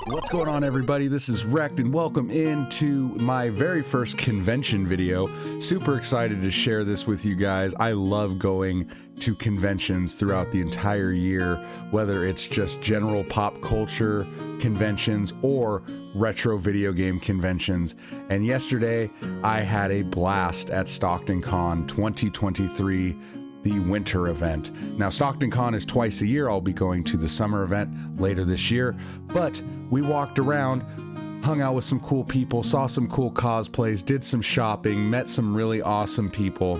What's going on, everybody? This is Wrecked, and welcome into my very first convention video. Super excited to share this with you guys. I love going to conventions throughout the entire year, whether it's just general pop culture conventions or retro video game conventions. And yesterday, I had a blast at StocktonCon 2023. The winter event. Now, Stockton Con is twice a year. I'll be going to the summer event later this year, but we walked around, hung out with some cool people, saw some cool cosplays, did some shopping, met some really awesome people,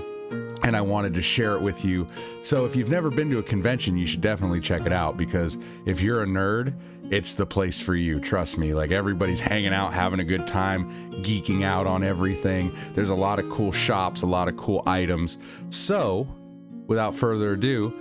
and I wanted to share it with you. So if you've never been to a convention, you should definitely check it out, because if you're a nerd, it's the place for you. Trust me. Like, everybody's hanging out, having a good time, geeking out on everything. There's a lot of cool shops, a lot of cool items. So without further ado,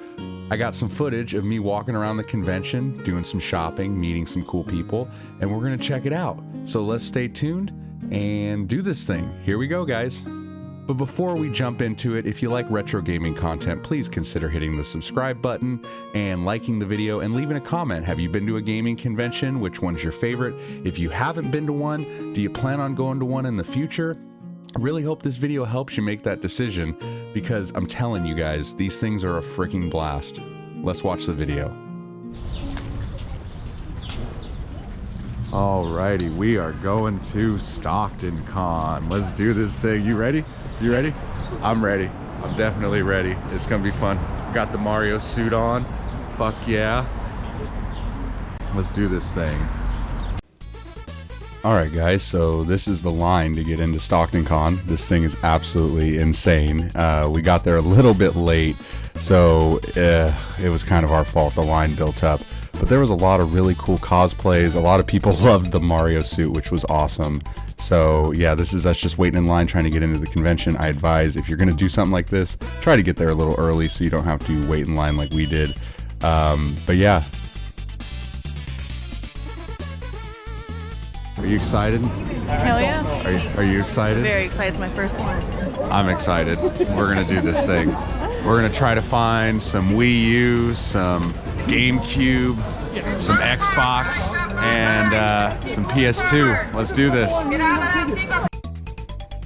I got some footage of me walking around the convention, doing some shopping, meeting some cool people, and we're going to check it out. So let's stay tuned and do this thing. Here we go, guys. But before we jump into it, if you like retro gaming content, please consider hitting the subscribe button and liking the video and leaving a comment. Have you been to a gaming convention? Which one's your favorite? If you haven't been to one, do you plan on going to one in the future? I really hope this video helps you make that decision, because I'm telling you guys, these things are a freaking blast. Let's watch the video. Alrighty, we are going to Stockton Con. Let's do this thing. You ready? You ready? I'm ready. I'm definitely ready. It's gonna be fun. Got the Mario suit on. Fuck yeah. Let's do this thing. Alright guys, so this is the line to get into Stockton Con. This thing is absolutely insane. We got there a little bit late, so it was kind of our fault. The line built up. But there was a lot of really cool cosplays. A lot of people loved the Mario suit, which was awesome. So yeah, this is us just waiting in line trying to get into the convention. I advise, if you're going to do something like this, try to get there a little early so you don't have to wait in line like we did. But yeah. Are you excited? Hell yeah. Are you excited? Very excited. It's my first one. I'm excited. We're going to do this thing. We're going to try to find some Wii U, some GameCube, some Xbox, and some PS2. Let's do this.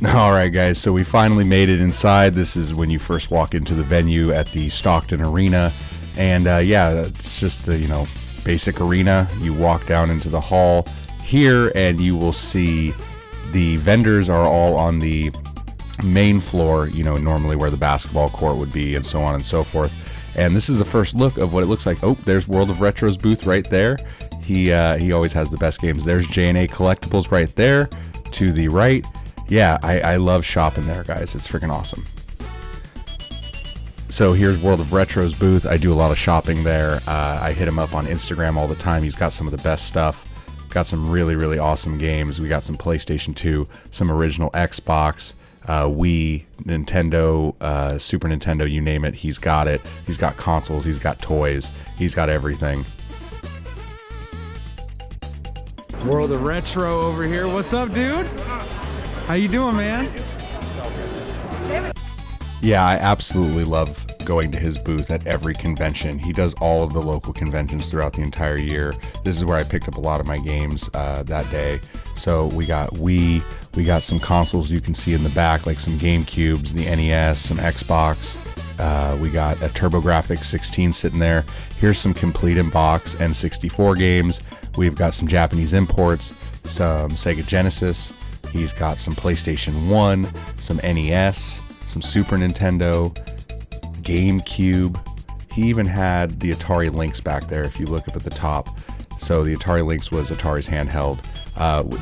Alright guys, so we finally made it inside. This is when you first walk into the venue at the Stockton Arena. And yeah, it's just the, basic arena. You walk down into the hall here and you will see the vendors are all on the main floor, normally where the basketball court would be, and so on and so forth. And this is the first look of what it looks like. Oh, there's World of Retro's booth right there. He always has the best games. There's J&A Collectibles right there to the right. Yeah, I love shopping there, guys. It's freaking awesome. So here's World of Retro's booth. I do a lot of shopping there. I hit him up on Instagram all the time. He's got some of the best stuff. Got some really, really awesome games. We got some PlayStation 2, some original Xbox, Wii, Nintendo, Super Nintendo, you name it, he's got it. He's got consoles, he's got toys, he's got everything. World of Retro over here. What's up, dude? How you doing, man? Yeah, I absolutely love going to his booth at every convention. He does all of the local conventions throughout the entire year. This is where I picked up a lot of my games that day. So we got Wii, we got some consoles you can see in the back, like some GameCubes, the NES, some Xbox. We got a TurboGrafx 16 sitting there. Here's some complete in box N64 games. We've got some Japanese imports, some Sega Genesis. He's got some PlayStation 1, some NES, some Super Nintendo, GameCube. He even had the Atari Lynx back there if you look up at the top. So the Atari Lynx was Atari's handheld.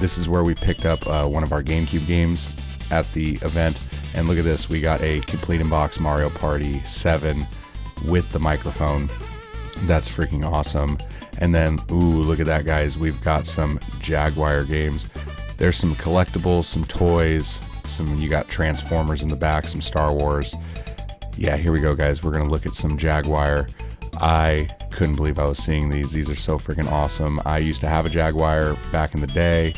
This is where we picked up one of our GameCube games at the event. And look at this, we got a complete in box Mario Party 7 with the microphone. That's freaking awesome. And then, ooh, look at that, guys. We've got some Jaguar games. There's some collectibles, some toys, you got Transformers in the back, some Star Wars. Yeah, here we go, guys. We're going to look at some Jaguar. I couldn't believe I was seeing these. These are so freaking awesome. I used to have a Jaguar back in the day.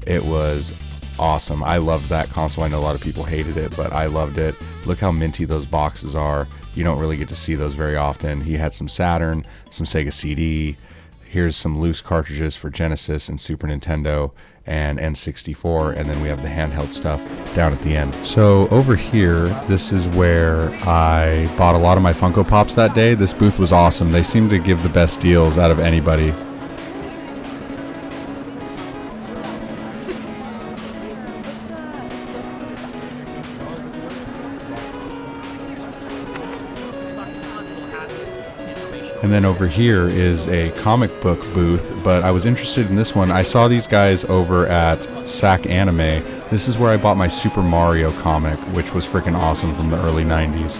It was awesome. I loved that console. I know a lot of people hated it, but I loved it. Look how minty those boxes are. You don't really get to see those very often. He had some Saturn, some Sega CD. Here's some loose cartridges for Genesis and Super Nintendo and N64, and then we have the handheld stuff down at the end. So over here, this is where I bought a lot of my Funko Pops that day. This booth was awesome. They seem to give the best deals out of anybody. And then over here is a comic book booth, but I was interested in this one. I saw these guys over at SAC Anime. This is where I bought my Super Mario comic, which was freaking awesome from the early 90s.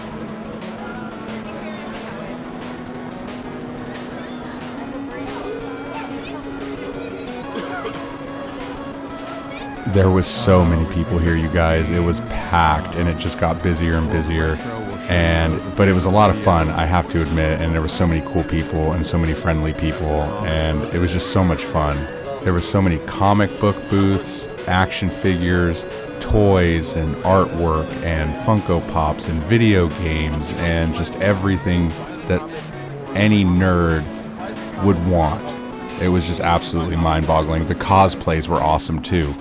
There was so many people here, you guys. It was packed, and it just got busier and busier. But it was a lot of fun, I have to admit, and there were so many cool people and so many friendly people, and it was just so much fun. There were so many comic book booths, action figures, toys and artwork and Funko Pops and video games and just everything that any nerd would want. It was just absolutely mind-boggling. The cosplays were awesome too.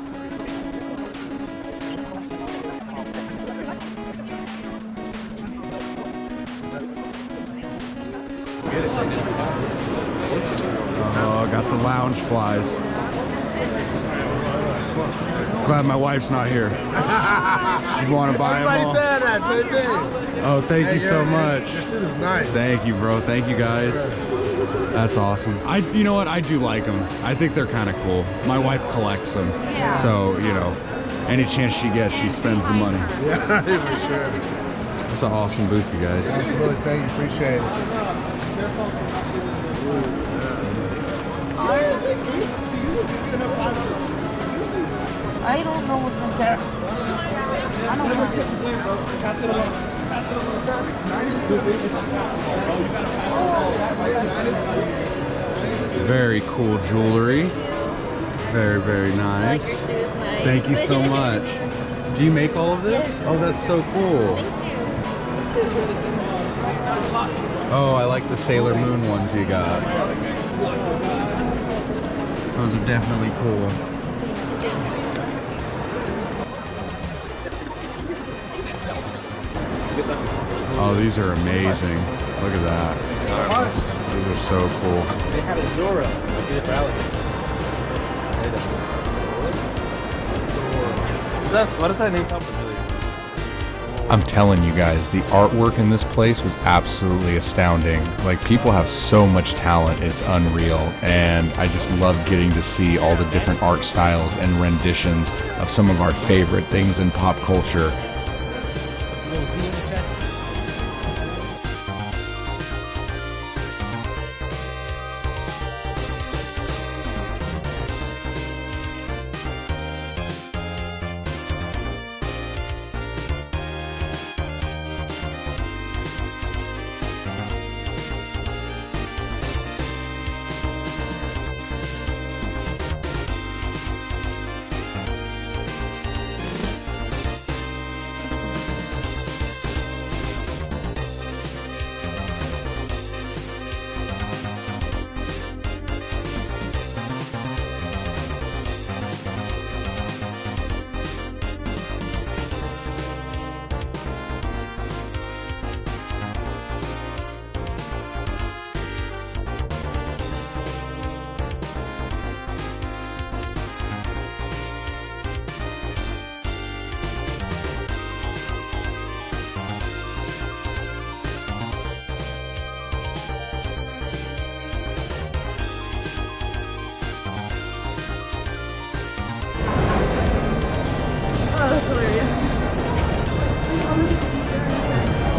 Oh, got the lounge flies. Glad my wife's not here. She'd want to buy them all. Everybody said that, same thing. Oh, thank you so much. This is nice. Thank you, bro. Thank you, guys. That's awesome. You know what? I do like them. I think they're kind of cool. My wife collects them. Yeah. So, you know, any chance she gets, she spends the money. Yeah, for sure. It's an awesome booth, you guys. Absolutely. Thank you. Appreciate it. I don't know what's in there. I don't know. Very cool jewelry. Very, very nice. Thank you so much. Do you make all of this? Oh, that's so cool. Oh, I like the Sailor Moon ones you got. Those are definitely cool. Oh, these are amazing. Look at that. These are so cool. They had a Zora. What is that name? I'm telling you guys, the artwork in this place was absolutely astounding. Like, people have so much talent, it's unreal. And I just love getting to see all the different art styles and renditions of some of our favorite things in pop culture.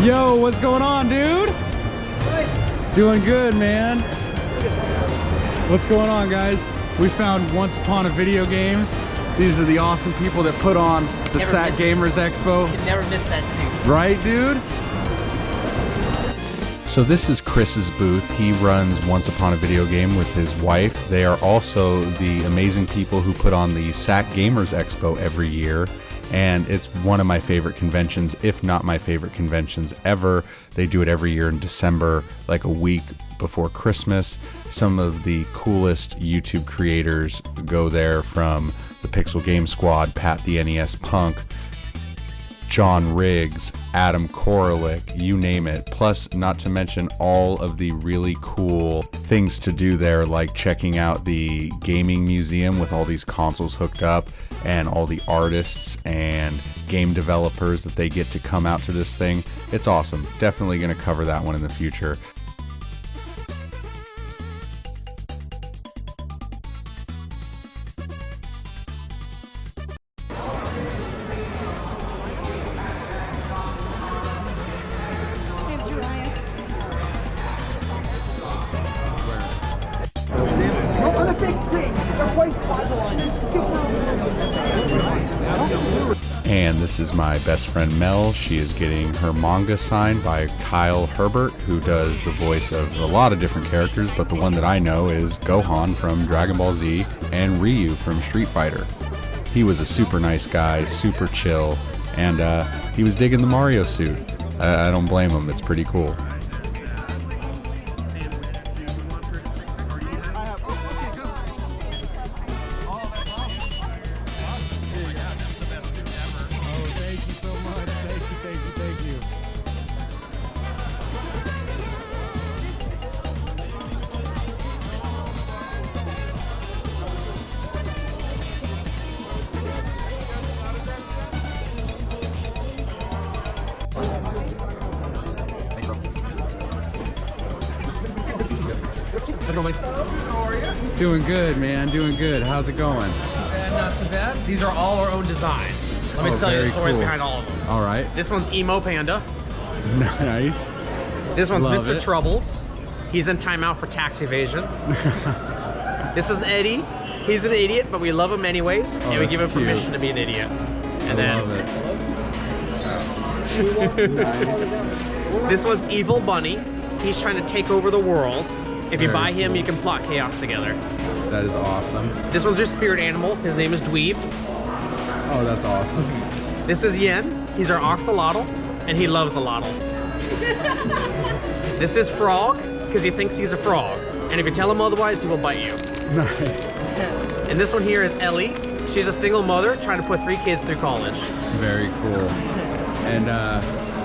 Yo, what's going on, dude? Doing good, man. What's going on, guys? We found Once Upon a Video Games. These are the awesome people that put on the SAT Gamers Expo. You can never miss that suit. Right, dude? So this is Chris's booth. He runs Once Upon a Video Game with his wife. They are also the amazing people who put on the SAT Gamers Expo every year. And it's one of my favorite conventions, if not my favorite conventions ever. They do it every year in December, like a week before Christmas. Some of the coolest YouTube creators go there, from the Pixel Game Squad, Pat the NES Punk, John Riggs, Adam Koralik, you name it. Plus, not to mention all of the really cool things to do there, like checking out the gaming museum with all these consoles hooked up, and all the artists and game developers that they get to come out to this thing. It's awesome. Definitely going to cover that one in the future. And this is my best friend Mel. She is getting her manga signed by Kyle Herbert, who does the voice of a lot of different characters, but the one that I know is Gohan from Dragon Ball Z and Ryu from Street Fighter. He was a super nice guy, super chill, and he was digging the Mario suit. I don't blame him, it's pretty cool. Doing good, man. Doing good. How's it going? Not too bad. These are all our own designs. Let me tell you the stories cool. behind all of them. All right. This one's Emo Panda. Nice. This one's Love Mr. it. Troubles. He's in timeout for tax evasion. This is Eddie. He's an idiot, but we love him anyways, and we give him cute. permission to be an idiot. And Love it. Nice. this one's Evil Bunny. He's trying to take over the world. If you Very buy him, cool. you can plot chaos together. That is awesome. This one's your spirit animal. His name is Dweeb. Oh, that's awesome. This is Yen. He's our oxalotl, and he loves alotl. This is Frog, because he thinks he's a frog. And if you tell him otherwise, he will bite you. Nice. And this one here is Ellie. She's a single mother trying to put 3 kids through college. Very cool. And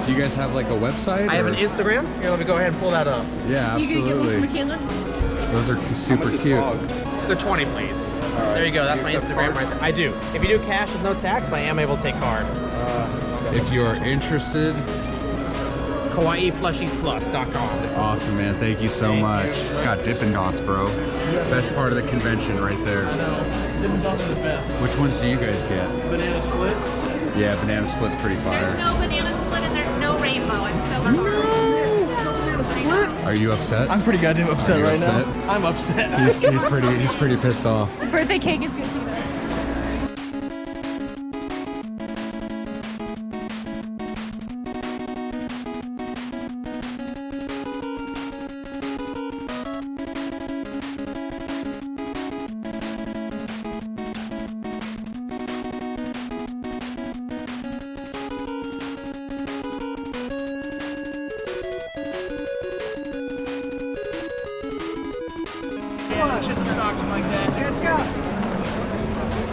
do you guys have like a website? I have or- an Instagram. Here, let me go ahead and pull that up. Yeah, absolutely. Those are super cute. The 20, please. There you go. That's my Instagram right there. I do. If you do cash with no tax, I am able to take card. If you are interested, KawaiiPlushiesPlus.com. awesome, man. Thank you so much. Got Dippin' Dots, bro. Best part of the convention right there. I know. Dippin' Dots are the best. Which ones do you guys get? Banana split. Yeah, Banana Split's pretty fire. There's no banana split and there's no rainbow. I'm so sorry. Are you upset? I'm pretty goddamn upset you right upset? now. I'm upset. He's pretty pissed off. Birthday cake is good too. Like that. Let's go.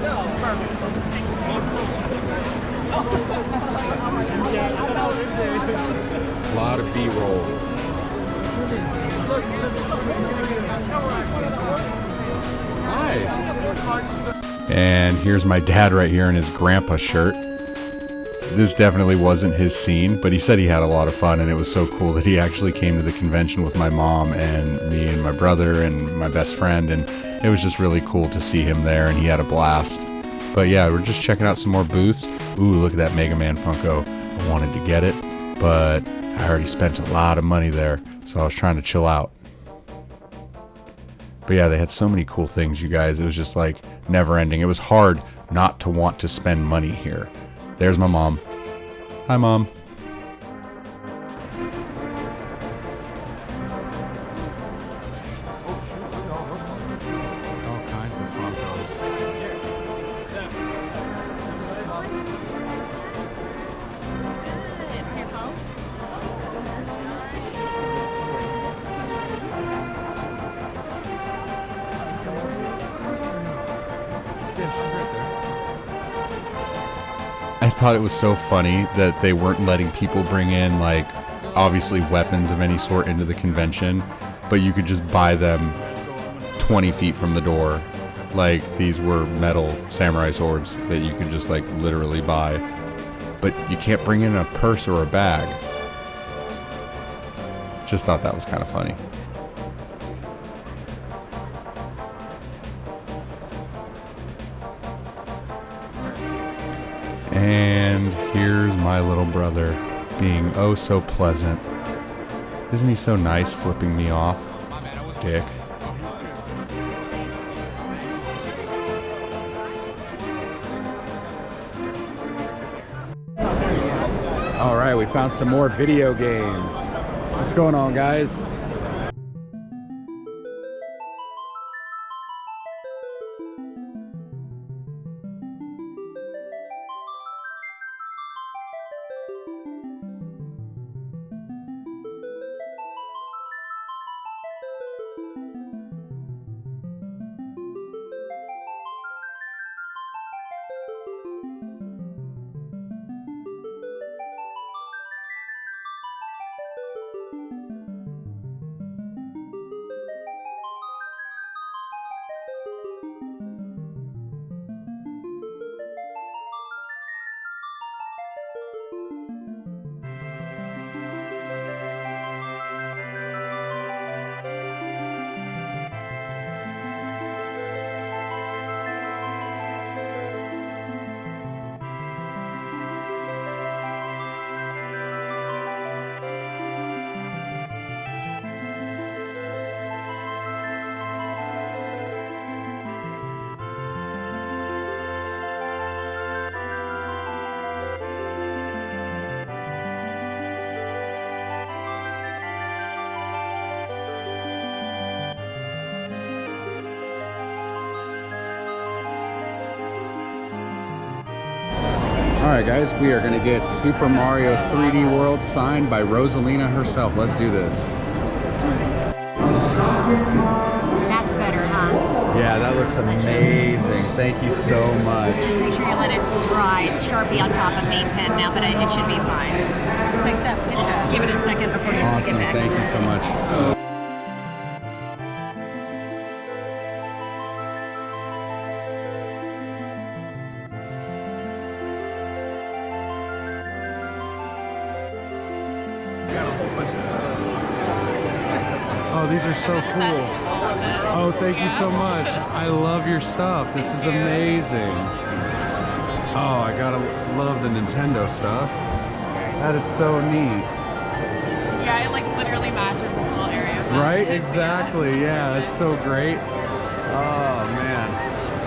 No, perfect. A lot of B-roll. Nice. And here's my dad right here in his grandpa shirt. This definitely wasn't his scene, but he said he had a lot of fun, and it was so cool that he actually came to the convention with my mom and me and my brother and my best friend, and it was just really cool to see him there, and he had a blast. But yeah, we're just checking out some more booths. Ooh, look at that Mega Man Funko. I wanted to get it, but I already spent a lot of money there, so I was trying to chill out. But yeah, they had so many cool things, you guys. It was just like never ending. It was hard not to want to spend money here. There's my mom. Hi, Mom. All kinds of Funkos. I thought it was so funny that they weren't letting people bring in, like, obviously weapons of any sort into the convention, but you could just buy them 20 feet from the door. Like, these were metal samurai swords that you could just, like, literally buy. But you can't bring in a purse or a bag. Just thought that was kind of funny. And here's my little brother being oh so pleasant. Isn't he so nice flipping me off? Dick. All right, we found some more video games. What's going on, guys? Alright guys, we are going to get Super Mario 3D World signed by Rosalina herself. Let's do this. That's better, huh? Yeah, that looks amazing. Thank you so much. Just make sure you let it dry. It's Sharpie on top of main pen now, but it should be fine. Just give it a second before you stick Awesome, it back. thank you so much. Oh, these are so cool. Oh, thank you so much. I love your stuff. This is amazing. Oh, I gotta love the Nintendo stuff. That is so neat. Yeah, it like literally matches this little area. Right? Exactly. Yeah, that's so great. Oh, man.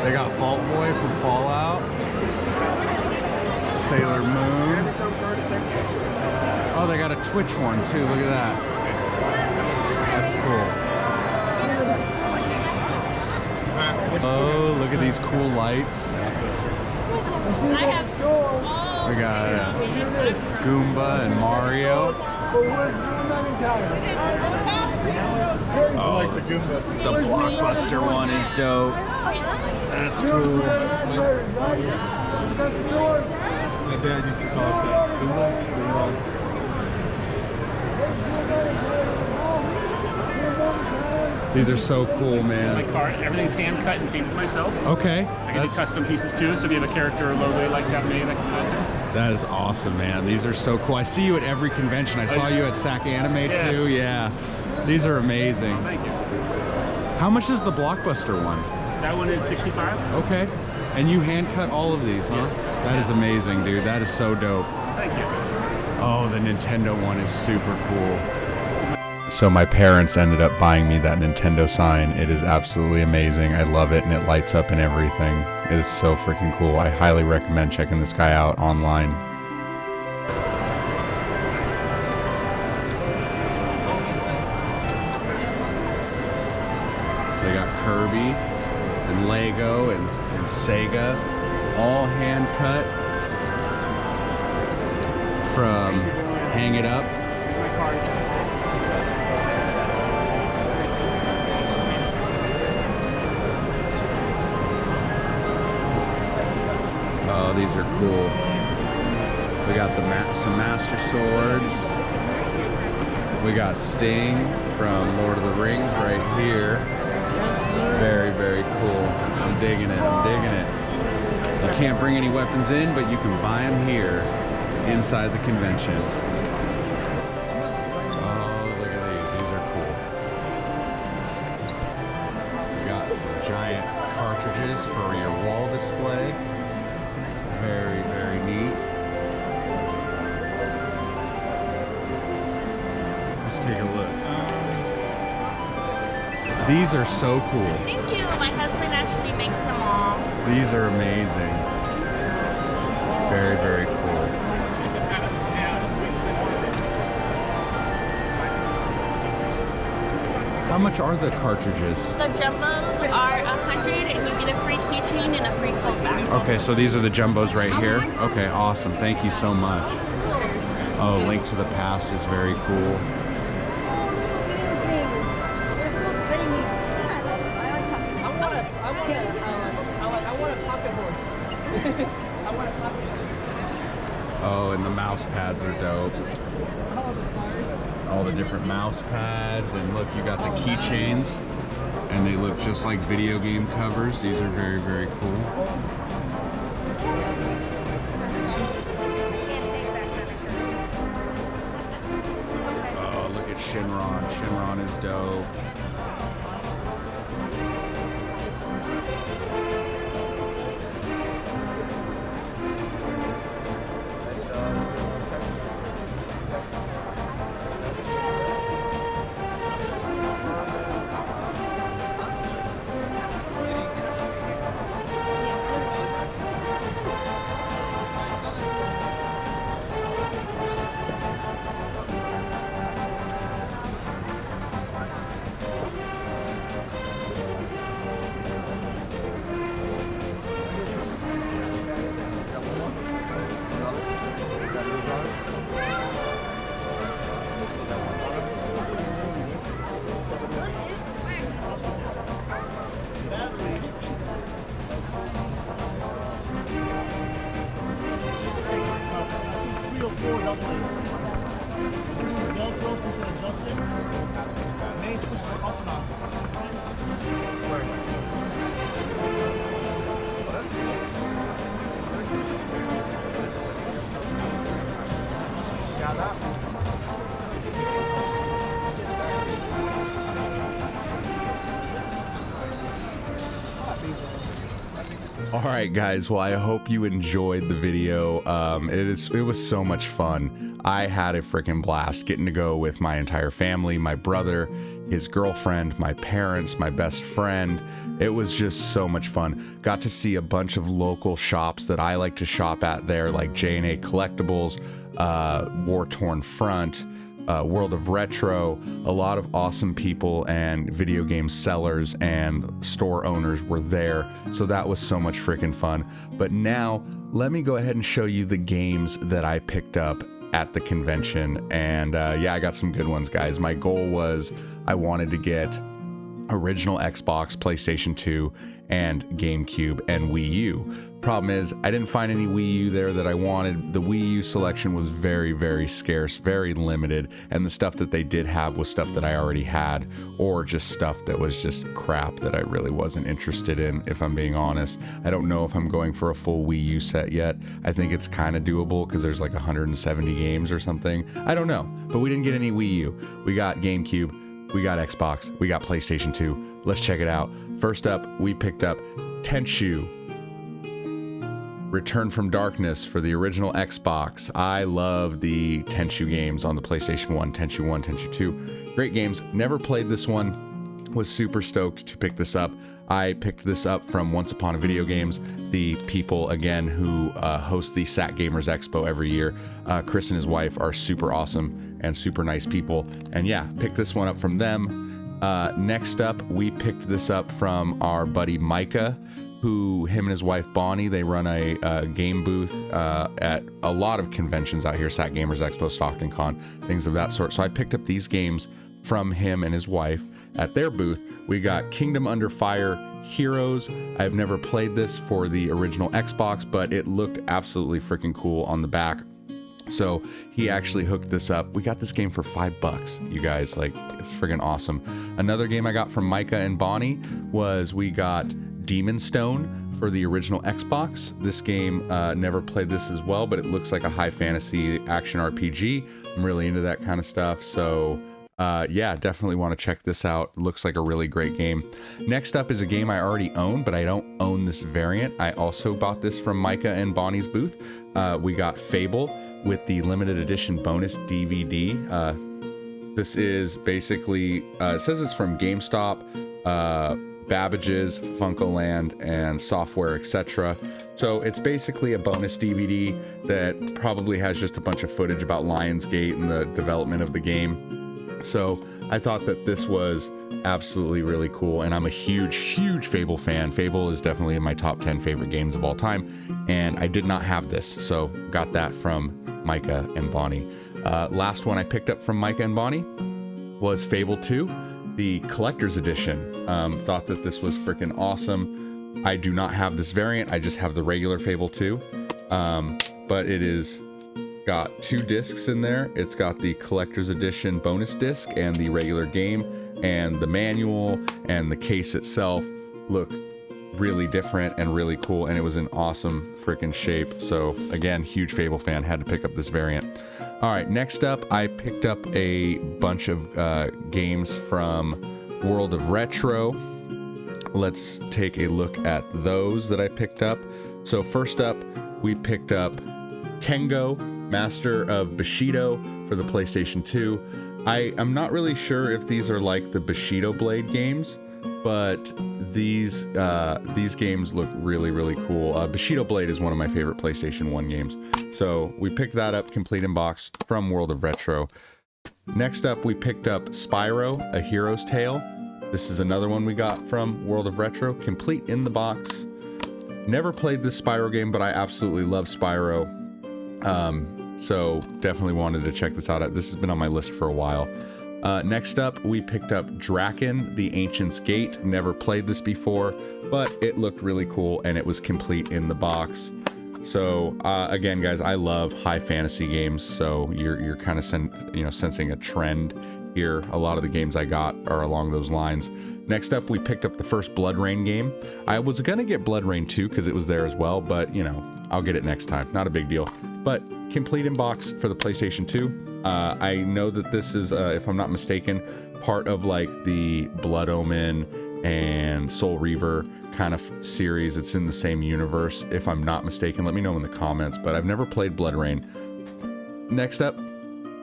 They got Vault Boy from Fallout. Sailor Moon. Oh, they got a Twitch one too. Look at that. That's cool. Oh, look at these cool lights. I have We got Goomba and Mario. I like the Goomba. The Blockbuster one is dope. That's cool. My dad used to call us that. Goomba. These are so cool, man. My card, everything's hand cut and painted myself. Okay. I can do custom pieces too, so if you have a character or logo you'd like to have made, I can do that too. That is awesome, man. These are so cool. I see you at every convention. I saw you at SAC Anime too. Yeah. These are amazing. Oh, thank you. How much is the Blockbuster one? That one is 65. Okay. And you hand cut all of these, huh? Yes. That is amazing, dude. That is so dope. Thank you. Oh, the Nintendo one is super cool. So my parents ended up buying me that Nintendo sign. It is absolutely amazing. I love it, and it lights up and everything. It is so freaking cool. I highly recommend checking this guy out online. They got Kirby and Lego and Sega, all hand cut from Hang It Up. Oh, these are cool. We got some Master Swords. We got Sting from Lord of the Rings right here. Very, very cool. I'm digging it. I'm digging it. You can't bring any weapons in, but you can buy them here inside the convention. Oh, look at these. These are cool. We got some giant cartridges for your wall display. Very, very neat. Let's take a look. These are so cool. Thank you. My husband actually makes them all. These are amazing. Very, very cool. How much are the cartridges? The jumbos are 100 and you get a free keychain and a free tote bag. Okay, so these are the jumbos right here? Okay, awesome. Thank you so much. Oh, Link to the Past is very cool. Oh, and the mouse pads are dope. All the different mouse pads, and look, you got the keychains, and they look just like video game covers. These are very, very cool. Oh, look at Shinron. Shinron is dope. All right, guys. Well, I hope you enjoyed the video. It was so much fun. I had a freaking blast getting to go with my entire family, my brother, his girlfriend, my parents, my best friend. It was just so much fun. Got to see a bunch of local shops that I like to shop at there, like J&A Collectibles, War Torn Front, World of Retro. A lot of awesome people and video game sellers and store owners were there, so that was so much freaking fun. But now let me go ahead and show you the games that I picked up at the convention. And yeah, I got some good ones, guys. My goal was I wanted to get original Xbox, PlayStation 2, and GameCube and Wii U. Problem is, I didn't find any Wii U there that I wanted. The Wii U selection was very, very scarce, very limited, and the stuff that they did have was stuff that I already had, or just stuff that was just crap that I really wasn't interested in, if I'm being honest. I don't know if I'm going for a full Wii U set yet. I think it's kind of doable because there's like 170 games or something. I don't know, but we didn't get any Wii U. We got GameCube, we got Xbox, we got PlayStation 2. Let's check it out. First up, we picked up Tenchu Return from Darkness for the original Xbox. I love the Tenchu games on the PlayStation 1, Tenchu 1, Tenchu 2. Great games. Never played this one. Was super stoked to pick this up. I picked this up from Once Upon a Video Games, the people, again, who host the Sat Gamers Expo every year. Chris and his wife are super awesome and super nice people. And yeah, picked this one up from them. Next up, we picked this up from our buddy Micah, who him and his wife Bonnie, they run a game booth at a lot of conventions out here, Sat Gamers Expo, Stockton Con, things of that sort. So I picked up these games from him and his wife. at their booth, we got Kingdom Under Fire Heroes. I've never played this for the original Xbox, but it looked absolutely freaking cool on the back. So he actually hooked this up. We got this game for $5, you guys, like friggin' awesome. Another game I got from Micah and Bonnie was we got Demon Stone for the original Xbox. This game, never played this as well, but it looks like a high fantasy action RPG. I'm really into that kind of stuff. So yeah, definitely want to check this out. Looks like a really great game. Next up is a game I already own, but I don't own this variant. I also bought this from Micah and Bonnie's booth. We got Fable with the limited edition bonus DVD. This is basically, it says it's from GameStop, Babbage's, Funkoland, and Software, etc. So it's basically a bonus DVD that probably has just a bunch of footage about Lionsgate and the development of the game. So I thought that this was absolutely really cool, and I'm a huge Fable fan. Fable is definitely in my top 10 favorite games of all time, and I did not have this, so got that from Micah and Bonnie. Last one I picked up from Micah and Bonnie was Fable 2, the collector's edition. Thought that this was freaking awesome. I do not have this variant, I just have the regular Fable 2, but it is got 2 discs in there. It's got the collector's edition bonus disc and the regular game, and the manual and the case itself look really different and really cool, and it was in awesome freaking shape. So again, huge Fable fan, had to pick up this variant. All right, next up I picked up a bunch of games from World of Retro. Let's take a look at those that I picked up. So first up, we picked up Kengo, Master of Bushido for the PlayStation 2. I'm not really sure if these are like the Bushido Blade games, but these games look really cool. Bushido Blade is one of my favorite PlayStation 1 games. So we picked that up complete in box from World of Retro. Next up, we picked up Spyro, A Hero's Tale. This is another one we got from World of Retro, complete in the box. Never played this Spyro game, but I absolutely love Spyro. So definitely wanted to check this out. This has been on my list for a while. Next up, we picked up Draken, The Ancient's Gate. Never played this before, but it looked really cool and it was complete in the box. So again, guys, I love high fantasy games, so you're kind of sensing a trend here. A lot of the games I got are along those lines. Next up, we picked up the first Blood Rain game. I was gonna get Blood Rain 2 because it was there as well, but you know, I'll get it next time. Not a big deal. But complete in box for the PlayStation 2. I know that this is, if I'm not mistaken, part of like the Blood Omen and Soul Reaver kind of series. It's in the same universe, if I'm not mistaken. Let me know in the comments, but I've never played Blood Rain. Next up,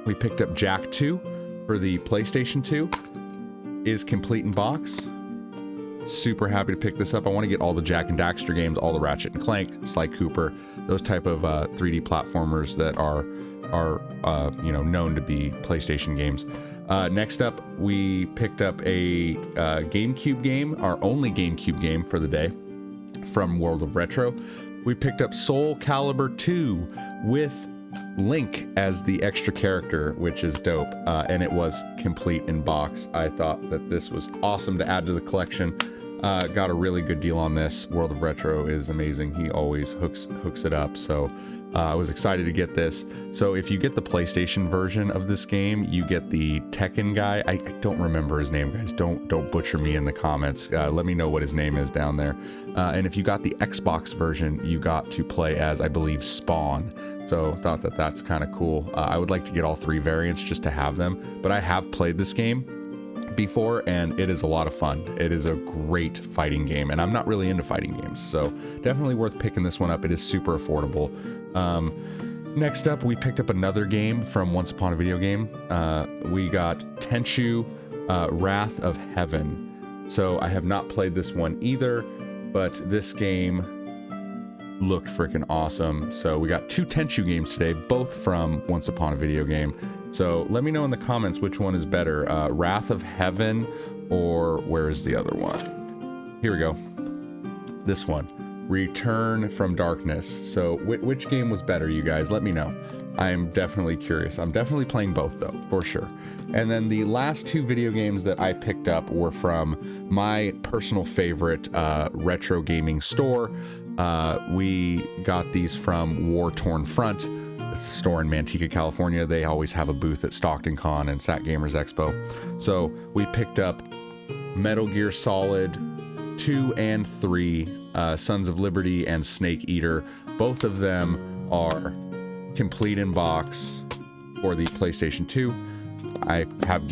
we picked up Jak 2 for the PlayStation 2. Is complete in box. Super happy to pick this up. I want to get all the Jak and Daxter games, all the Ratchet and Clank, Sly Cooper, those type of 3D platformers that are known to be PlayStation games. Next up, we picked up a GameCube game, our only GameCube game for the day, from World of Retro. We picked up Soul Calibur 2 with Link as the extra character, which is dope, and it was complete in box. I thought that this was awesome to add to the collection. Got a really good deal on this. World of Retro is amazing. He always hooks it up, so I was excited to get this. So if you get the PlayStation version of this game, you get the Tekken guy. I don't remember his name, guys. Don't butcher me in the comments. Let me know what his name is down there. And if you got the Xbox version, you got to play as, I believe, Spawn. So thought that that's kind of cool. I would like to get all 3 variants just to have them, but I have played this game before and it is a lot of fun. It is a great fighting game, and I'm not really into fighting games, so definitely worth picking this one up. It is super affordable. Next up, we picked up another game from Once Upon a Video Game. We got Tenchu Wrath of Heaven. So I have not played this one either, but this game looked freaking awesome. So we got 2 Tenchu games today, both from Once Upon a Video Game. So let me know in the comments which one is better, Wrath of Heaven, or where is the other one? Here we go. This one, Return from Darkness. So which game was better, you guys? Let me know. I'm definitely curious. I'm definitely playing both though, for sure. And then the last 2 video games that I picked up were from my personal favorite retro gaming store. We got these from War Torn Front. It's a store in Manteca, California. They always have a booth at Stockton Con and Sat Gamers Expo. So we picked up Metal Gear Solid 2 and 3, Sons of Liberty and Snake Eater. Both of them are complete in box for the PlayStation 2. I have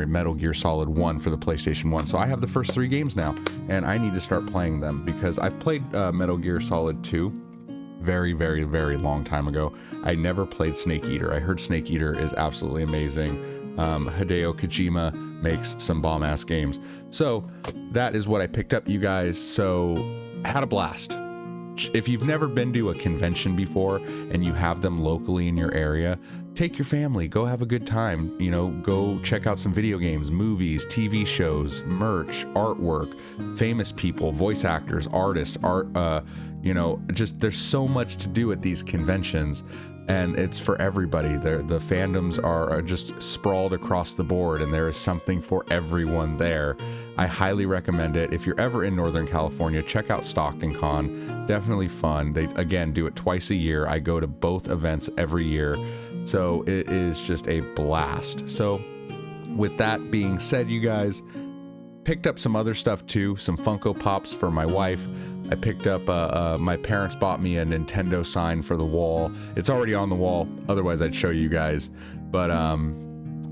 Metal Gear Solid 1 for the PlayStation 1. So I have the first 3 games now, and I need to start playing them because I've played Metal Gear Solid 2 very, very, very long time ago. I never played Snake Eater. I heard Snake Eater is absolutely amazing. Hideo Kojima makes some bomb-ass games. So that is what I picked up, you guys. So had a blast. If you've never been to a convention before and you have them locally in your area, take your family, go have a good time, you know, go check out some video games, movies, TV shows, merch, artwork, famous people, voice actors, artists, you know, just there's so much to do at these conventions, and it's for everybody. The fandoms are just sprawled across the board, and there is something for everyone there. I highly recommend it. If you're ever in Northern California, check out Stockton Con. Definitely fun. They, again, do it twice a year. I go to both events every year, so it is just a blast. So with that being said, you guys, picked up some other stuff too, some Funko Pops for my wife. I picked up, my parents bought me a Nintendo sign for the wall. It's already on the wall, otherwise I'd show you guys. But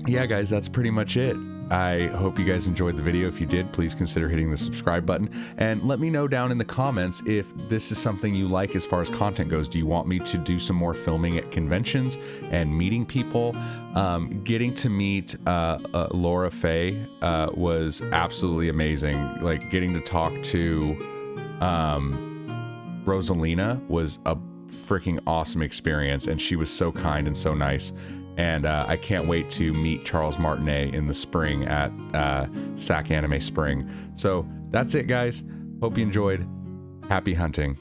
yeah guys, that's pretty much it. I hope you guys enjoyed the video. If you did, please consider hitting the subscribe button, and let me know down in the comments if this is something you like as far as content goes. Do you want me to do some more filming at conventions and meeting people? Getting to meet Laura Faye was absolutely amazing. Like, getting to talk to Rosalina was a freaking awesome experience, and she was so kind and so nice. And I can't wait to meet Charles Martinet in the spring at SAC Anime Spring. So that's it, guys. Hope you enjoyed. Happy hunting.